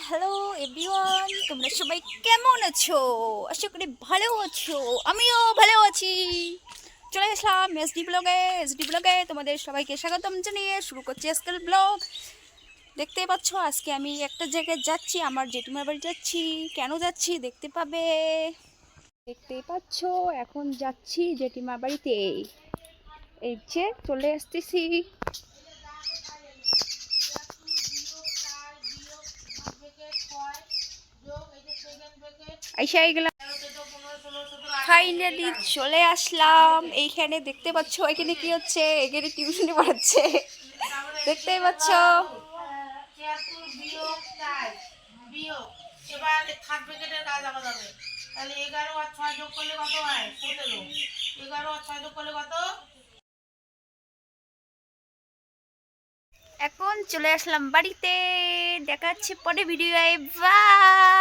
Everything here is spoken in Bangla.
হ্যালো এভরিওয়ান, তোমরা সবাই কেমন আছো? আশা করি ভালো আছো। আমিও ভালো আছি। চলে আসলাম এসডি ব্লগে তোমাদের সবাইকে স্বাগতম জানিয়ে শুরু করছি আজকের ব্লগ। দেখতেই পাচ্ছ আজকে আমি একটা জায়গায় যাচ্ছি, আমার জেঠিমার বাড়ি যাচ্ছি। কেন যাচ্ছি দেখতে পাবে। দেখতেই পাচ্ছ এখন যাচ্ছি জেঠিমার বাড়িতে। এই যে চলে আসতেছি। আইসা গেলাম, ফাইনালি চলে আসলাম এইখানে। দেখতে পাচ্ছ এখানে কি হচ্ছে, এখানে টিউশনি পড়াচ্ছে। দেখতেই পাচ্ছ। এবার থার্ড ব্র্যাকেটের কাজ আবার যাবে। তাহলে 11 আর 6 যোগ করলে কত হয়? 17। 11 আর 6 যোগ করলে কত? এখন চলে আসলাম বাড়িতে। দেখা যাচ্ছে পরে ভিডিও। বাই।